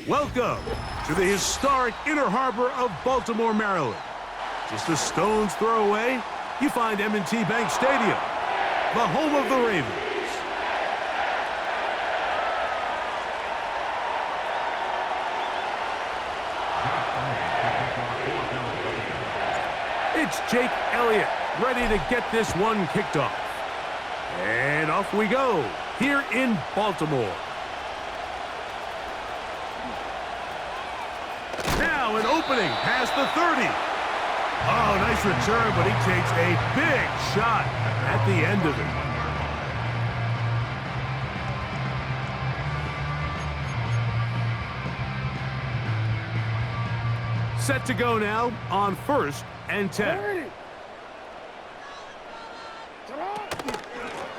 Welcome to the historic Inner Harbor of Baltimore, Maryland. Just a stone's throw away, you find M&T Bank Stadium, the home of the Ravens. It's Jake Elliott, ready to get this one kicked off. And off we go, here in Baltimore. Now an opening past the 30. Oh, nice return, but he takes a big shot at the end of it. Set to go now on 1st and 10.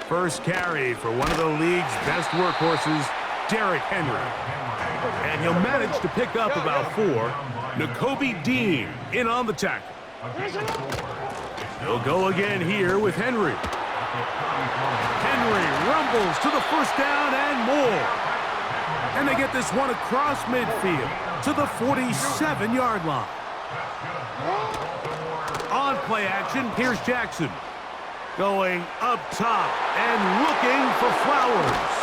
First carry for one of the league's best workhorses, Derrick Henry. And he'll manage to pick up about 4. Nakobe Dean in on the tackle. He'll go again here with Henry. Henry rumbles to the first down and more. And they get this one across midfield to the 47-yard line. On play action, here's Jackson. Going up top and looking for Flowers.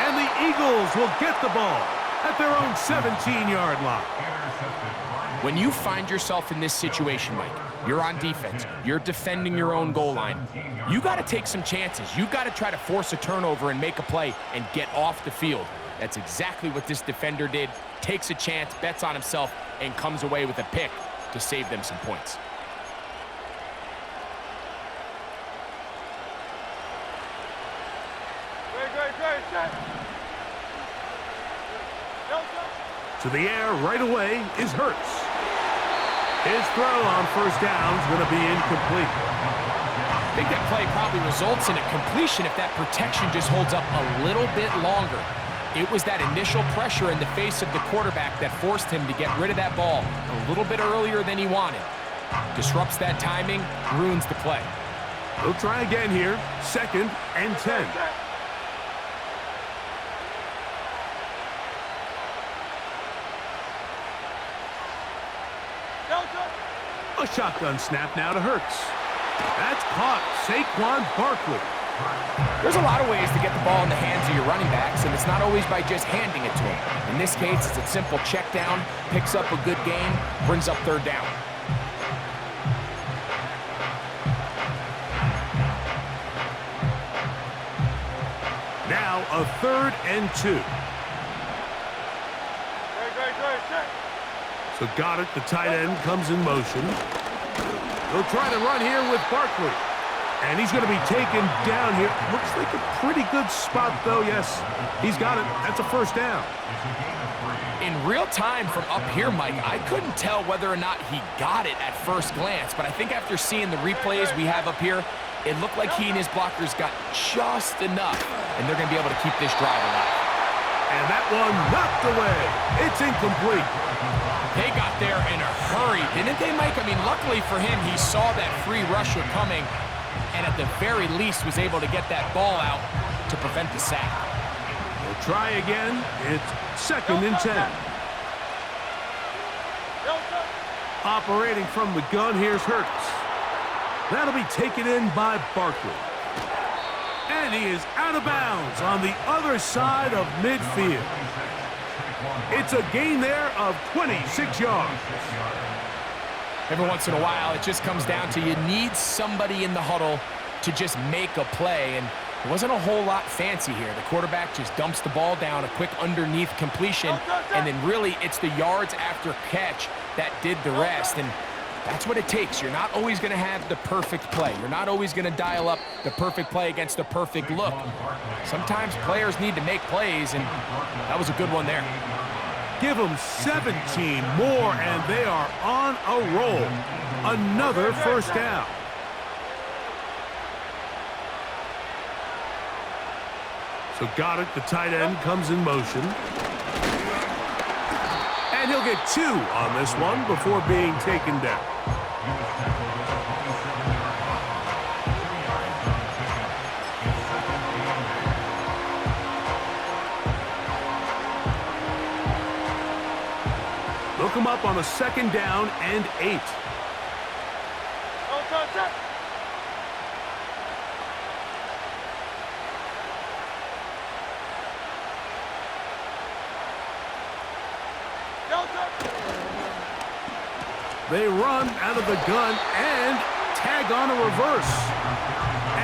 And the Eagles will get the ball at their own 17-yard line. When you find yourself in this situation, Mike, you're on defense, you're defending your own goal line, you got to take some chances. You got to try to force a turnover and make a play and get off the field. That's exactly what this defender did. Takes a chance, bets on himself, and comes away with a pick to save them some points. To the air right away is Hurts. His throw on first down is going to be incomplete. I think that play probably results in a completion if that protection just holds up a little bit longer. It was that initial pressure in the face of the quarterback that forced him to get rid of that ball a little bit earlier than he wanted. Disrupts that timing, ruins the play. We'll try again here, 2nd and 10. A shotgun snap now to Hurts. That's caught. Saquon Barkley. There's a lot of ways to get the ball in the hands of your running backs, and it's not always by just handing it to them. In this case, it's a simple check down, picks up a good gain, brings up 3rd down. Now a 3rd and 2. So Goddard, the tight end, comes in motion. He'll try to run here with Barkley. And he's going to be taken down here. Looks like a pretty good spot, though. Yes, he's got it. That's a 1st down. In real time from up here, Mike, I couldn't tell whether or not he got it at first glance. But I think after seeing the replays we have up here, it looked like he and his blockers got just enough. And they're going to be able to keep this drive alive. And that one knocked away. It's incomplete. They got there in a hurry, didn't they, Mike? I mean, luckily for him, he saw that free rusher coming and at the very least was able to get that ball out to prevent the sack. We'll try again. It's 2nd and 10. Operating from the gun, here's Hurts. That'll be taken in by Barkley. And he is out of bounds on the other side of midfield. It's a gain there of 26 yards. Every once in a while, it just comes down to you need somebody in the huddle to just make a play, and it wasn't a whole lot fancy here. The quarterback just dumps the ball down, a quick underneath completion, and then really it's the yards after catch that did the rest, and that's what it takes. You're not always going to have the perfect play. You're not always going to dial up the perfect play against the perfect look. Sometimes players need to make plays, and that was a good one there. Give them 17 more, and they are on a roll. Another 1st down. So Goddard, the tight end, comes in motion. And he'll get 2 on this one before being taken down. Hook him up on a 2nd down and 8. They run out of the gun and tag on a reverse.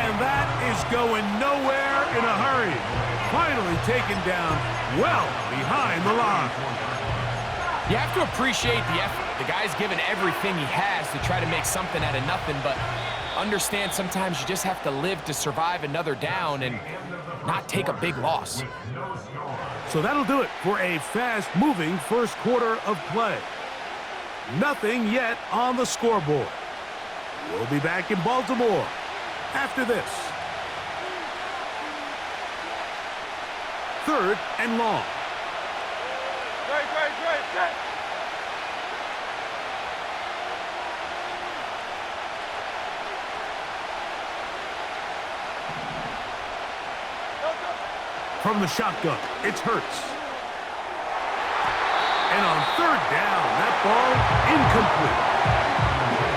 And that is going nowhere in a hurry. Finally taken down well behind the line. You have to appreciate the effort. The guy's given everything he has to try to make something out of nothing, but understand sometimes you just have to live to survive another down and not take a big loss. So that'll do it for a fast-moving first quarter of play. Nothing yet on the scoreboard. We'll be back in Baltimore after this. 3rd and long. From the shotgun, it's Hurts. And on 3rd down, that ball incomplete.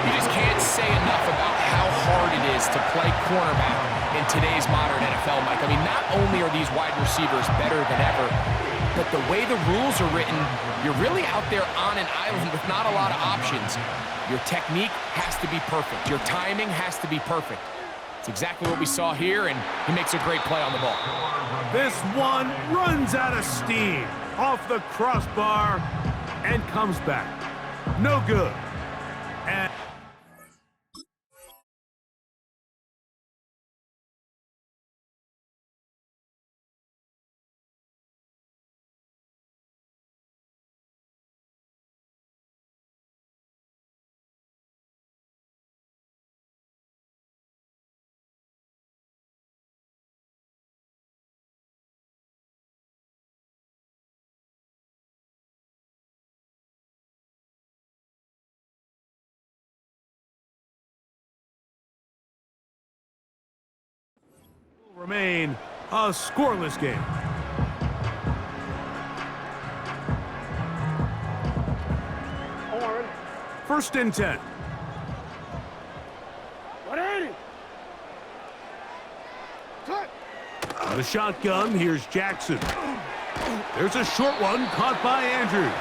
You just can't say enough about how hard it is to play cornerback in today's modern NFL, Mike. I mean, not only are these wide receivers better than ever, but the way the rules are written, you're really out there on an island with not a lot of options. Your technique has to be perfect. Your timing has to be perfect. It's exactly what we saw here, and he makes a great play on the ball. This one runs out of steam off the crossbar and comes back. No good. And remain a scoreless game. First and 10. 180. Cut. The shotgun, here's Jackson. There's a short one caught by Andrews.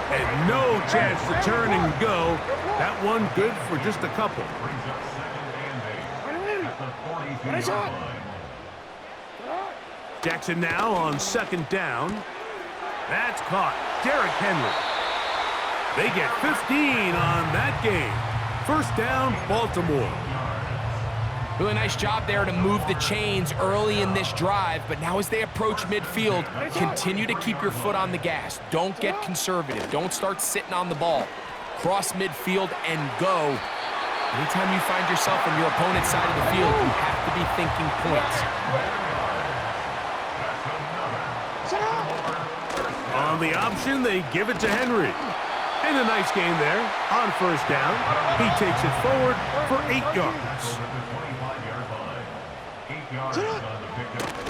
And no chance to turn and go. That one good for just a couple. Jackson now on 2nd down. That's caught. Derrick Henry. They get 15 on that game. First down, Baltimore. Really nice job there to move the chains early in this drive, but now as they approach midfield, continue to keep your foot on the gas. Don't get conservative. Don't start sitting on the ball. Cross midfield and go. Anytime you find yourself on your opponent's side of the field, you have to be thinking points. On the option, they give it to Henry. And a nice game there on first down. He takes it forward for 8 yards.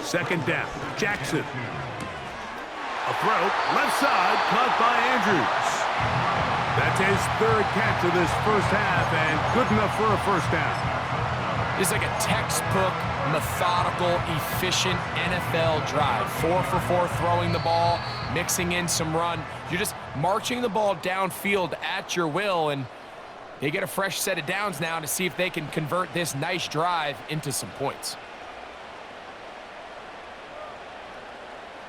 2nd down, Jackson. A throw, left side, caught by Andrews. That's his 3rd catch of this first half, and good enough for a first down. It's like a textbook, methodical, efficient NFL drive. 4 for 4 throwing the ball, mixing in some run. You're just marching the ball downfield at your will, and they get a fresh set of downs now to see if they can convert this nice drive into some points.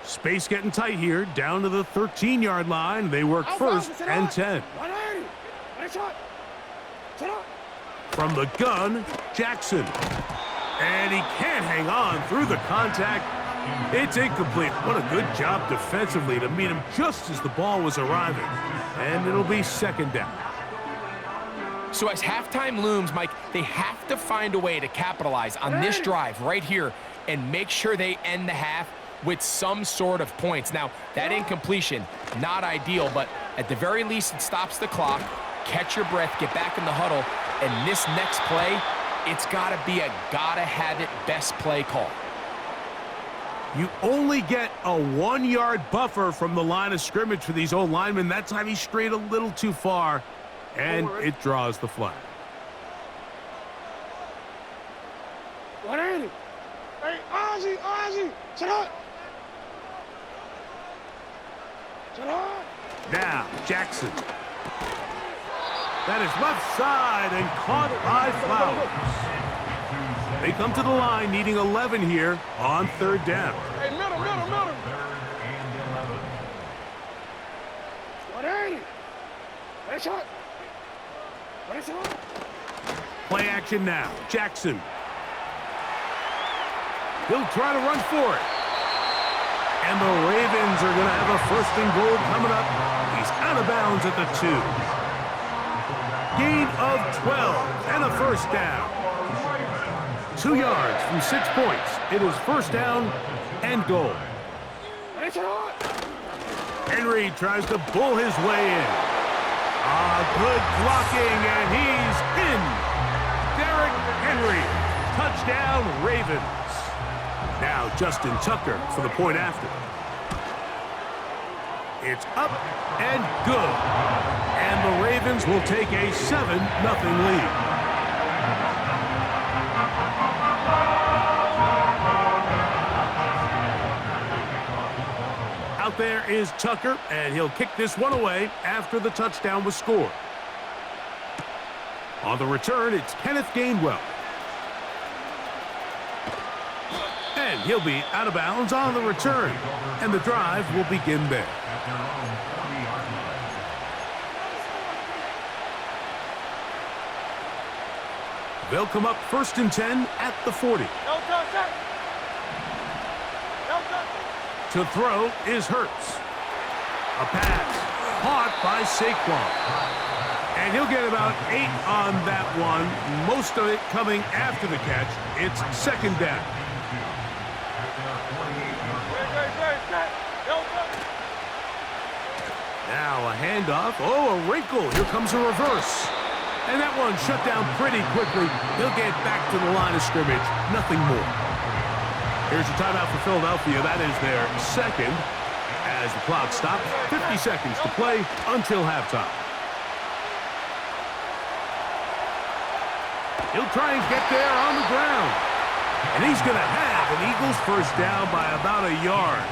Space getting tight here, down to the 13-yard line. They work 1st and 10. From the gun, Jackson. And he can't hang on through the contact. It's incomplete. What a good job defensively to meet him just as the ball was arriving. And it'll be 2nd down. So as halftime looms, Mike, they have to find a way to capitalize on this drive right here and make sure they end the half with some sort of points. Now, that incompletion, not ideal, but at the very least, it stops the clock. Catch your breath, get back in the huddle, and this next play, it's got to be a gotta-have-it best play call. You only get a 1-yard buffer from the line of scrimmage for these old linemen. That time he strayed a little too far, and it draws the flag. 180. Hey, Ozzy, shut up. Shut up. Now, Jackson. That is left side and caught by Flowers. They come to the line needing 11 here on 3rd down. Hey, middle. 180. Hey, shot. Play action now. Jackson. He'll try to run for it. And the Ravens are going to have a 1st and goal coming up. He's out of bounds at the 2. Gain of 12 and a 1st down. 2 yards from 6 points. It is 1st down and goal. Henry tries to bull his way in. Good blocking, and he's in. Derrick Henry. Touchdown, Ravens. Now Justin Tucker for the point after. It's up and good. And the Ravens will take a 7-0 lead. Out there is Tucker, and he'll kick this one away after the touchdown was scored. On the return, it's Kenneth Gainwell. And he'll be out of bounds on the return. And the drive will begin there. They'll come up 1st and 10 at the 40. To throw is Hurts. A pass caught by Saquon. And he'll get about 8 on that one, most of it coming after the catch. It's 2nd down. Now a handoff. Oh, a wrinkle. Here comes a reverse. And that one shut down pretty quickly. He'll get back to the line of scrimmage. Nothing more. Here's a timeout for Philadelphia. That is their 2nd. As the clock stops, 50 seconds to play until halftime. He'll try and get there on the ground. And he's going to have an Eagles 1st down by about a yard.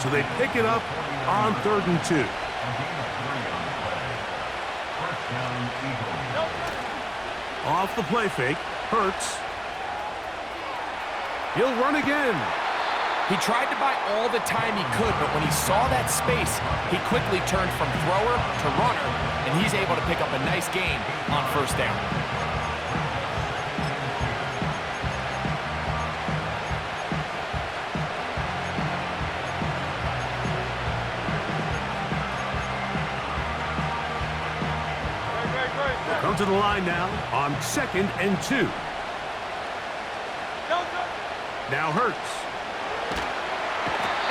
So they pick it up on 3rd and 2. Off the play fake, Hurts. He'll run again. He tried to buy all the time he could, but when he saw that space, he quickly turned from thrower to runner, and he's able to pick up a nice gain on 1st down. We'll come to the line now on 2nd and 2. Now Hurts.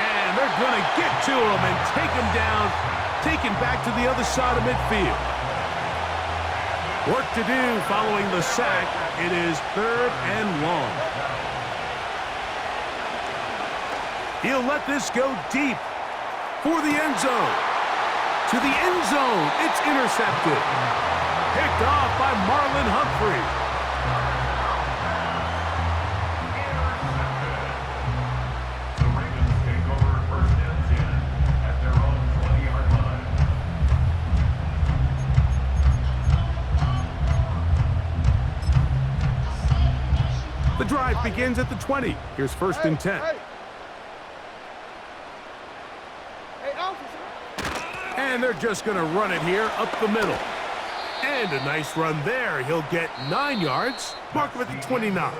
And they're going to get to him and take him down, take him back to the other side of midfield. Work to do following the sack. It is 3rd and long. He'll let this go deep for the end zone. To the end zone. It's intercepted. Picked off by Marlon Humphrey. The drive begins at the 20. Here's 1st and 10. And they're just going to run it here up the middle. And a nice run there. He'll get 9 yards. Mark him at the 29.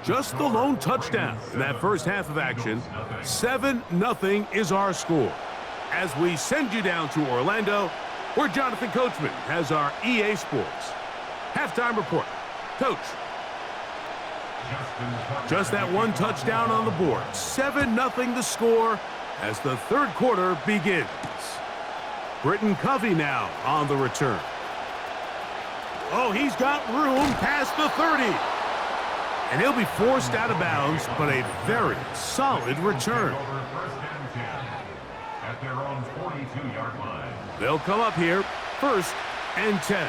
Just the lone touchdown in that first half of action. 7-0 is our score. As we send you down to Orlando, where Jonathan Coachman has our EA Sports halftime report. Coach. Just that one touchdown on the board. 7-0 the score as the 3rd quarter begins. Britton Covey now on the return. Oh, he's got room past the 30. And he'll be forced out of bounds, but a very solid return. At their own 42-yard line. They'll come up here, 1st and 10.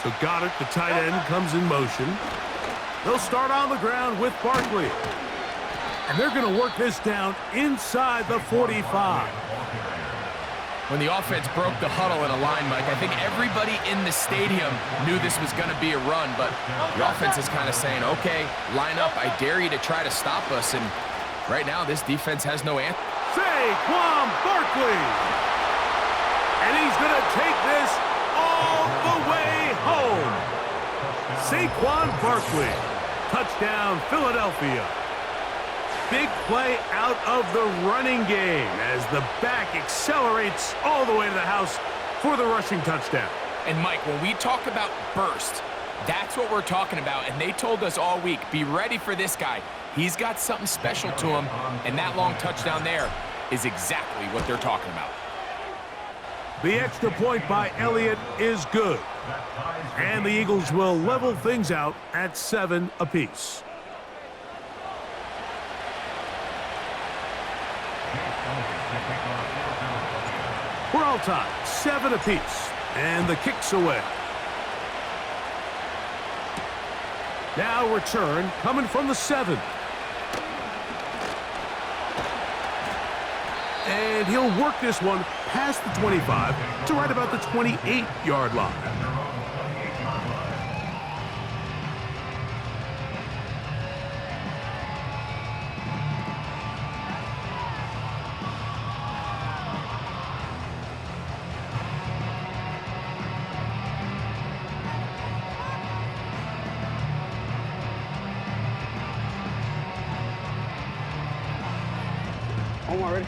So Goddard, the tight end, comes in motion. They'll start on the ground with Barkley. And they're going to work this down inside the 45. When the offense broke the huddle in a line, Mike, I think everybody in the stadium knew this was going to be a run, but the offense is kind of saying, okay, line up, I dare you to try to stop us, and right now this defense has no answer. Saquon Barkley! And he's going to take this all the way home. Saquon Barkley, touchdown Philadelphia. Big play out of the running game as the back accelerates all the way to the house for the rushing touchdown. And Mike, when we talk about burst, that's what we're talking about, and they told us all week, be ready for this guy. He's got something special to him, and that long touchdown there is exactly what they're talking about. The extra point by Elliott is good, and the Eagles will level things out at 7 apiece. We're all tied, 7 apiece, and the kick's away. Now return coming from the 7. And he'll work this one past the 25 to right about the 28-yard line. Omar, ready?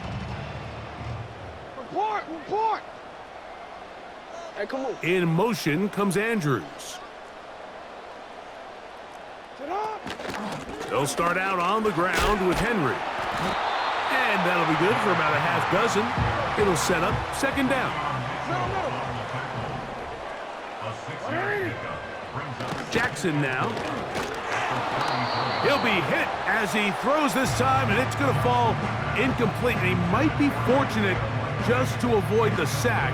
Report! Hey, come on. In motion comes Andrews. Sit up. They'll start out on the ground with Henry. And that'll be good for about a half dozen. It'll set up 2nd down. Jackson now. He'll be hit as he throws this time, and it's going to fall incomplete. And he might be fortunate just to avoid the sack,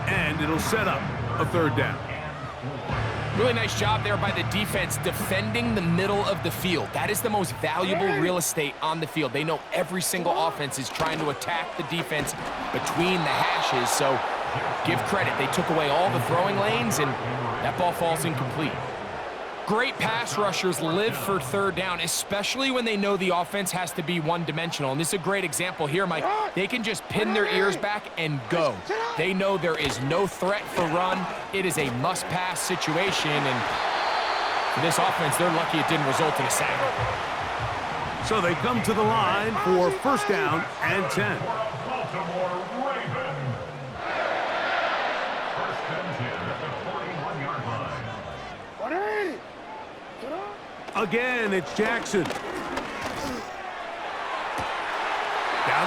and it'll set up a 3rd down. Really nice job there by the defense defending the middle of the field. That is the most valuable real estate on the field. They know every single offense is trying to attack the defense between the hashes, so give credit. They took away all the throwing lanes, and that ball falls incomplete. Great pass rushers live for 3rd down, especially when they know the offense has to be one-dimensional. And this is a great example here, Mike. They can just pin their ears back and go. They know there is no threat for run. It is a must-pass situation, and for this offense, they're lucky it didn't result in a sack. So they come to the line for 1st down and 10. Baltimore Ravens. 1st and 10 at the 41-yard line. Ready? Sit up. Again, it's Jackson. Down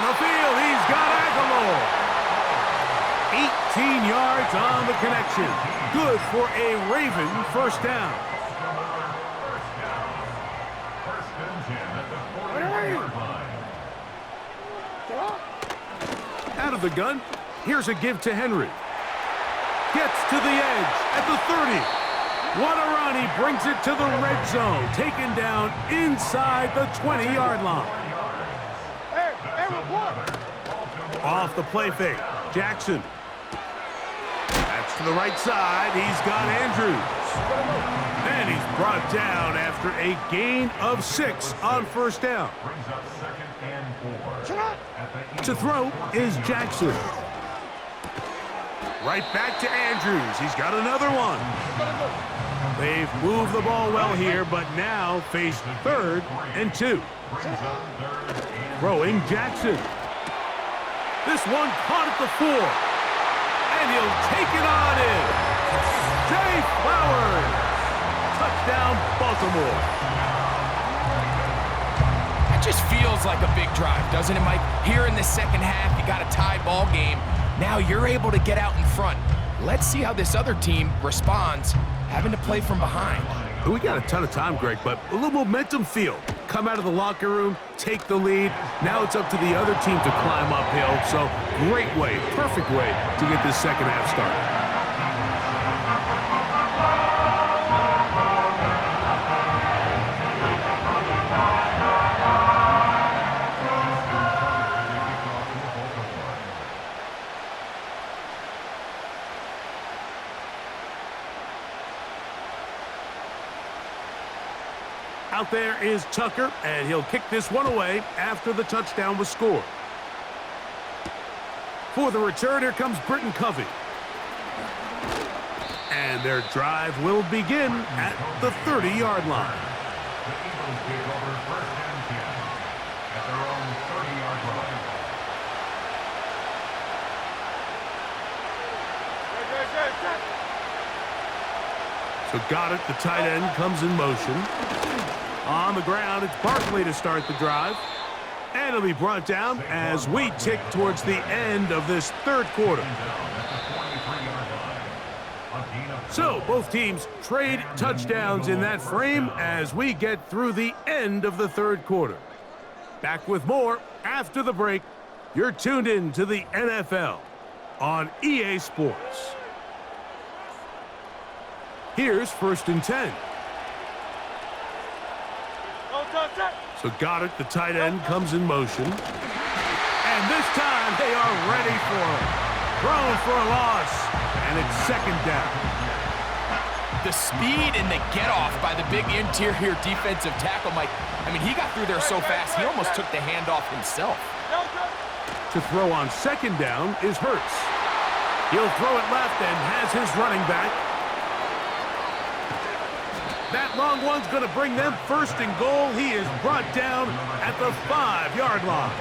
the field, he's got Aguilar. 18 yards on the connection. Good for a Raven 1st down. 1st and 10 at the 40-yard line. Sit up. Out of the gun, here's a give to Henry. Gets to the edge at the 30. What a run, he brings it to the red zone. Taken down inside the 20-yard line. Hey, report. Off the play fake, Jackson. That's to the right side, he's got Andrews. And he's brought down after a gain of 6 on 1st down. Brings up 2nd and 4. Sit up. To throw is Jackson. Right back to Andrews. He's got another one. They've moved the ball well here, but now face 3rd and 2. Throwing Jackson. This one caught at the 4. And he'll take it on in. Jay Flowers. Touchdown, Baltimore. It just feels like a big drive, doesn't it, Mike? Here in the 2nd half, you got a tie ball game. Now you're able to get out in front. Let's see how this other team responds, having to play from behind. We got a ton of time, Greg, but a little momentum feel. Come out of the locker room, take the lead. Now it's up to the other team to climb uphill. So great way, perfect way to get this second half started. Out there is Tucker, and he'll kick this one away after the touchdown was scored. For the return, here comes Britton Covey. And their drive will begin at the 30-yard line. The Eagles take over first and 10 at their own 30-yard line. So Goddard, the tight end, comes in motion. On the ground, it's Barkley to start the drive. And it'll be brought down as we tick towards the end of this third quarter. So both teams trade touchdowns in that frame as we get through the end of the third quarter. Back with more after the break. You're tuned in to the NFL on EA Sports. Here's 1st and 10. So Goddard, the tight end, comes in motion. And this time they are ready for it. Thrown for a loss. And it's second down. The speed and the get-off by the big interior defensive tackle, Mike. I mean, he got through there so fast, he almost took the handoff himself. To throw on second down is Hurts. He'll throw it left and has his running back. That long one's going to bring them first and goal. He is brought down at the 5-yard line.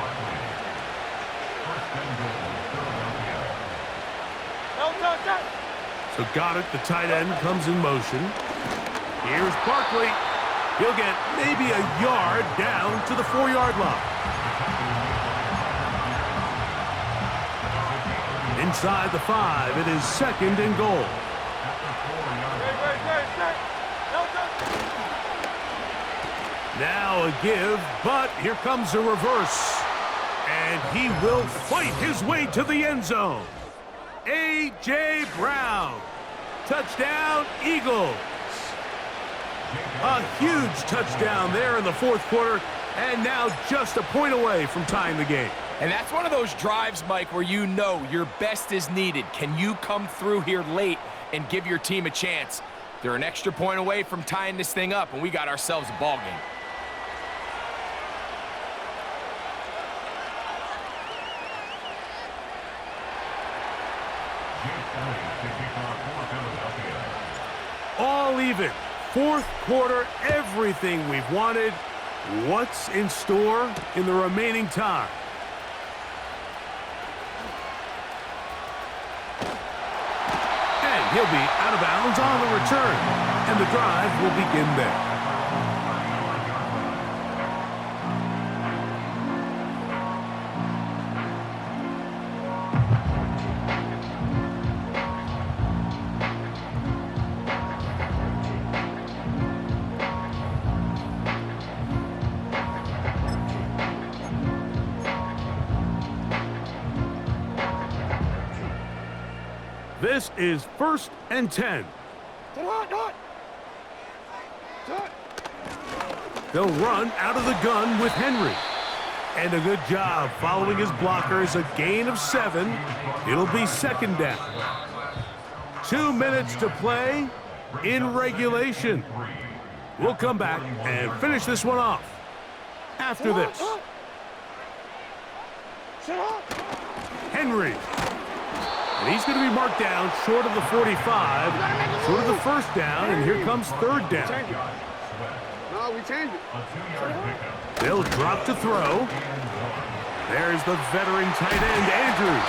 So Goddard, the tight end, comes in motion. Here's Barkley. He'll get maybe a yard down to the 4-yard line. Inside the 5, it is second and goal. Now a give, but here comes a reverse. And he will fight his way to the end zone. A.J. Brown. Touchdown, Eagles. A huge touchdown there in the fourth quarter, and now just a point away from tying the game. And that's one of those drives, Mike, where you know your best is needed. Can you come through here late and give your team a chance? They're an extra point away from tying this thing up, and we got ourselves a ball game. All even. Fourth quarter, everything we've wanted. What's in store in the remaining time? And he'll be out of bounds on the return. And the drive will begin there. This is 1st and 10. They'll run out of the gun with Henry. And a good job following his blockers, a gain of 7. It'll be second down. 2 minutes to play in regulation. We'll come back and finish this one off after this. Henry. And he's going to be marked down short of the 45, short of the first down, and here comes third down. No, we changed it. They'll drop to throw. There's the veteran tight end, Andrews.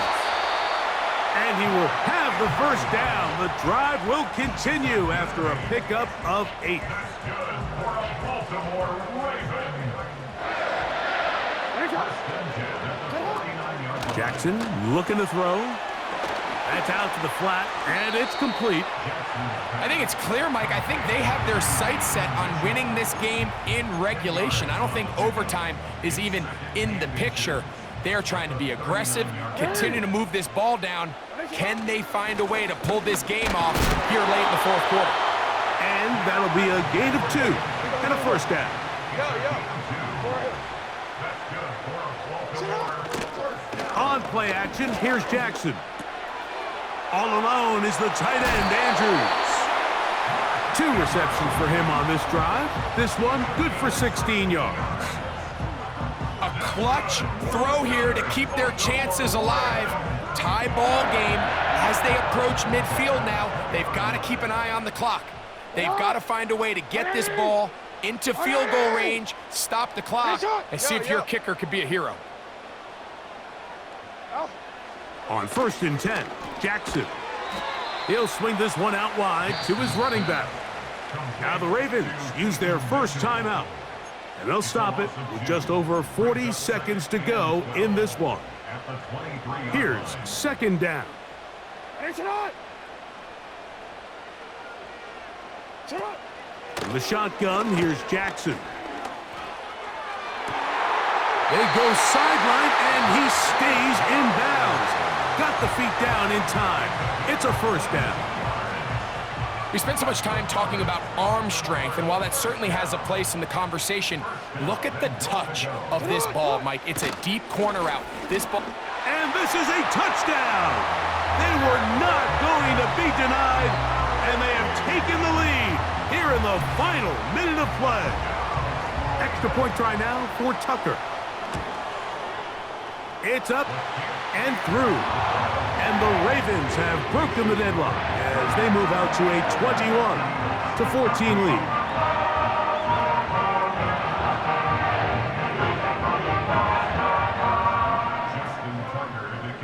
And he will have the first down. The drive will continue after a pickup of 8. Jackson looking to throw. That's out to the flat, and it's complete. I think it's clear, Mike. I think they have their sights set on winning this game in regulation. I don't think overtime is even in the picture. They're trying to be aggressive, continue to move this ball down. Can they find a way to pull this game off here late in the fourth quarter? And that'll be a gain of 2 and a first down. On play action, here's Jackson. All alone is the tight end, Andrews. 2 receptions for him on this drive. This one good for 16 yards. A clutch throw here to keep their chances alive. Tie ball game as they approach midfield now. They've got to keep an eye on the clock. They've got to find a way to get this ball into field goal range, stop the clock, and see if your kicker could be a hero. On 1st and 10, Jackson. He'll swing this one out wide to his running back. Now the Ravens use their first timeout, and they'll stop it with just over 40 seconds to go in this one. Here's 2nd down. From the shotgun, here's Jackson. They go sideline, and he stays in bounds. Got the feet down in time. It's a first down. We spent so much time talking about arm strength, and while that certainly has a place in the conversation, look at the touch of this ball, Mike. It's a deep corner out. This ball... And this is a touchdown. They were not going to be denied, and they have taken the lead here in the final minute of play. Extra point try now for Tucker. It's up and through. And the Ravens have broken the deadlock as they move out to a 21-14 lead.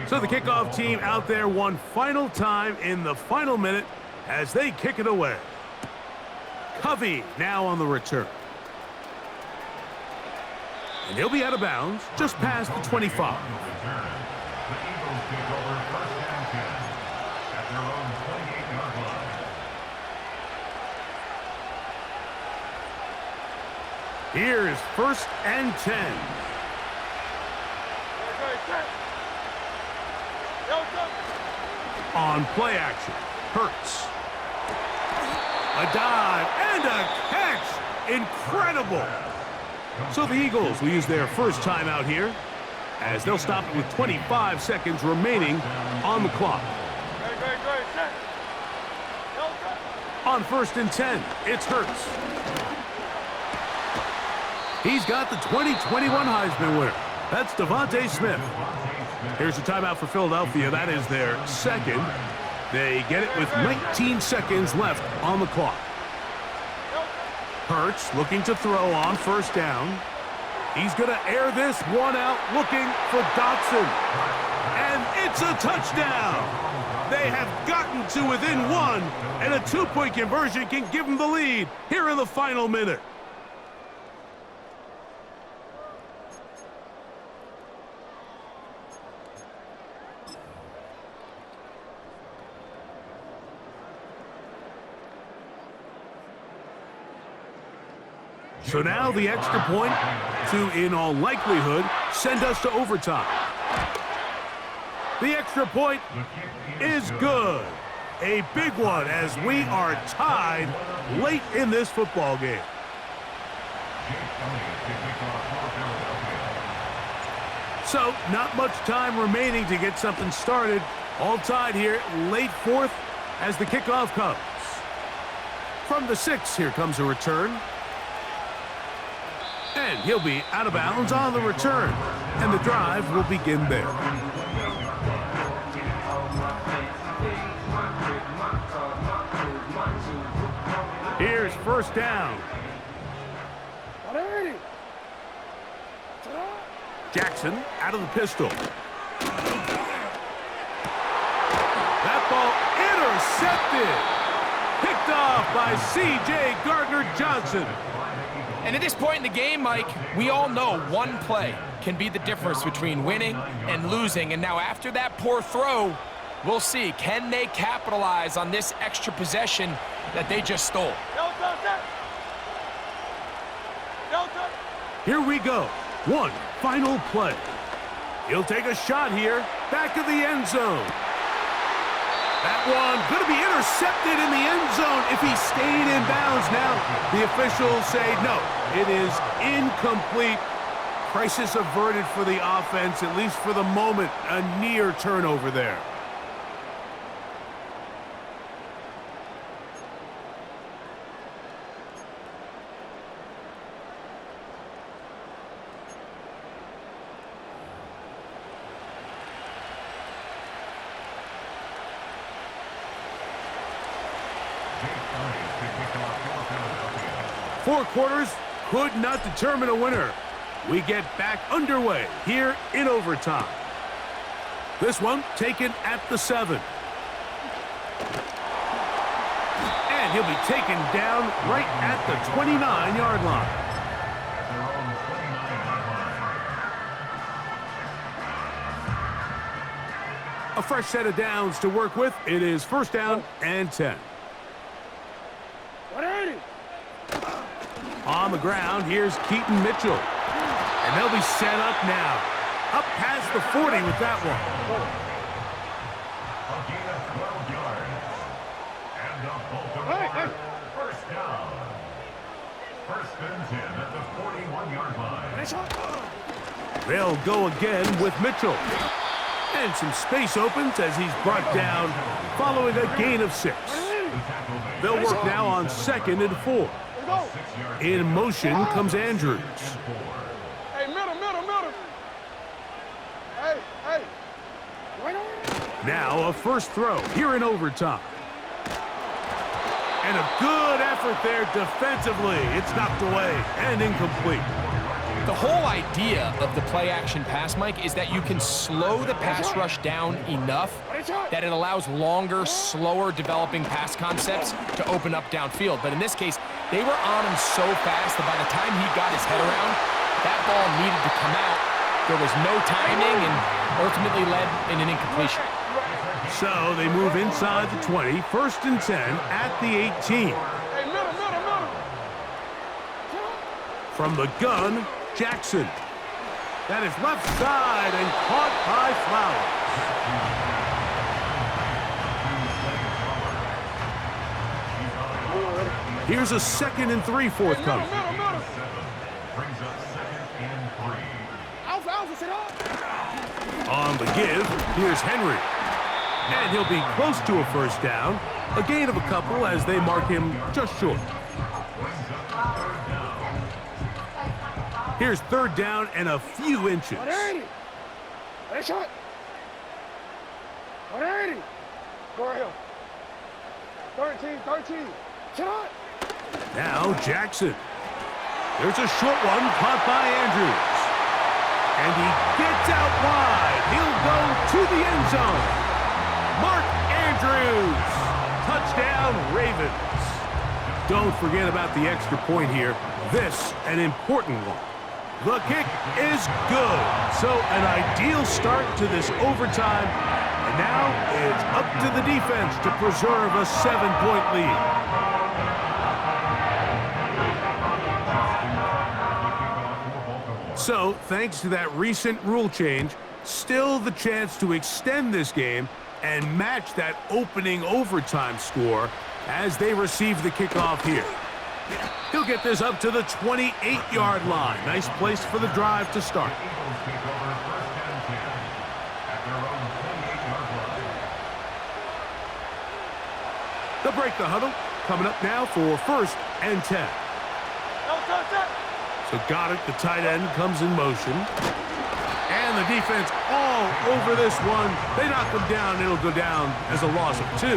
So the kickoff team out there one final time in the final minute as they kick it away. Covey now on the return. And he'll be out of bounds just past the 25. Here's 1st and 10. On play action, Hurts. A dive and a catch. Incredible. So the Eagles will use their first timeout here as they'll stop it with 25 seconds remaining on the clock. On 1st and 10, it's Hurts. He's got the 2021 Heisman winner. That's Devontae Smith. Here's a timeout for Philadelphia. That is their second. They get it with 19 seconds left on the clock. Hurts looking to throw on 1st down. He's going to air this one out looking for Dotson. And it's a touchdown. They have gotten to within 1, and a 2-point conversion can give them the lead here in the final minute. So now the extra point to, in all likelihood, send us to overtime. The extra point is good. A big one as we are tied late in this football game. So, not much time remaining to get something started. All tied here, late 4th as the kickoff comes. From the 6, here comes a return. And he'll be out of bounds on the return. And the drive will begin there. Here's 1st down. Jackson out of the pistol. That ball intercepted. Picked off by C.J. Gardner-Johnson. And at this point in the game, Mike, we all know one play can be the difference between winning and losing. And now after that poor throw, We'll see. Can they capitalize on this extra possession that they just stole? Here we go. One final play. He'll take a shot here. Back of the end zone. That one going to be intercepted in the end zone if he stayed in bounds. Now, the officials say no. It is incomplete. Crisis averted for the offense, at least for the moment. A near turnover there. Four quarters could not determine a winner. We get back underway here in overtime. This one taken at the 7. And he'll be taken down right at the 29-yard line. A fresh set of downs to work with. It is first down and 10. On the ground, here's Keaton Mitchell. And they'll be set up now. Up past the 40 with that one. A gain of 12 yards. And a Baltimore first down. First and 10 at the 41-yard line. They'll go again with Mitchell. And some space opens as he's brought down following a gain of 6. They'll work now on 2nd and 4. In motion comes Andrews. Hey, middle. Hey. Now a first throw here in overtime. And a good effort there defensively. It's knocked away and incomplete. The whole idea of the play-action pass, Mike, is that you can slow the pass rush down enough that it allows longer, slower developing pass concepts to open up downfield. But in this case, they were on him so fast that by the time he got his head around, that ball needed to come out. There was no timing and ultimately led in an incompletion. So they move inside the 20, first and 10 at the 18. Hey, middle. From the gun, Jackson. That is left side and caught by Flowers. Here's a 2nd and 3 forthcoming. Middle. Brings up 2nd and 3. Alpha, sit up. On the give, here's Henry. And he'll be close to a first down. A gain of a couple as they mark him just short. Here's 3rd down and a few inches. 180. Hey, shot. 180. Go ahead. 13. Shot. Now Jackson. There's a short one caught by Andrews. And he gets out wide. He'll go to the end zone. Mark Andrews. Touchdown, Ravens. Don't forget about the extra point here. This, an important one. The kick is good. So an ideal start to this overtime. And now it's up to the defense to preserve a 7-point lead. So, thanks to that recent rule change, still the chance to extend this game and match that opening overtime score as they receive the kickoff here. He'll get this up to the 28-yard line. Nice place for the drive to start. They'll break the huddle. Coming up now for 1st and 10. So Goddard, the tight end, comes in motion. And the defense all over this one. They knock him down. It'll go down as a loss of 2.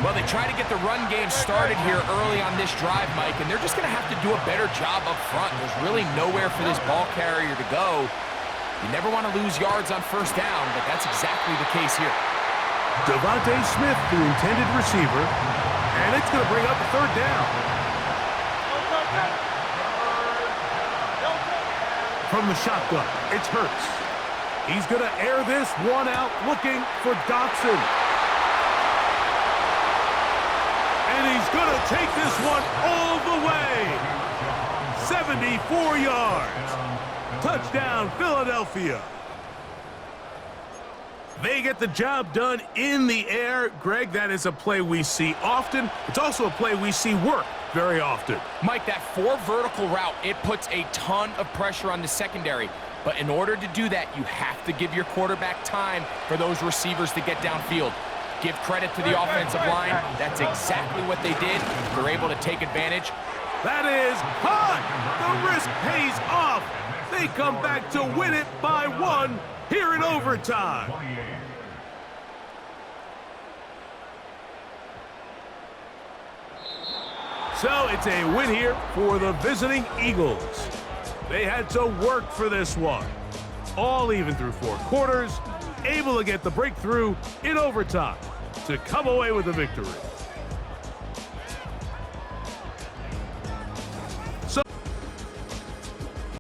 Well, they try to get the run game started here early on this drive, Mike, and they're just going to have to do a better job up front. There's really nowhere for this ball carrier to go. You never want to lose yards on first down, but that's exactly the case here. Devontae Smith, the intended receiver, and it's going to bring up 3rd down. From the shotgun, it's Hurts. He's going to air this one out, looking for Dotson. And he's going to take this one all the way. 74 yards. Touchdown, Philadelphia. They get the job done in the air. Greg, that is a play we see often. It's also a play we see work very often. Mike, that 4 vertical route, it puts a ton of pressure on the secondary. But in order to do that, you have to give your quarterback time for those receivers to get downfield. Give credit to the offensive line. That's exactly what they did. They're able to take advantage. That is hot. The risk pays off. They come back to win it by 1 here in overtime. So it's a win here for the visiting Eagles. They had to work for this one. All even through 4 quarters, able to get the breakthrough in overtime to come away with a victory.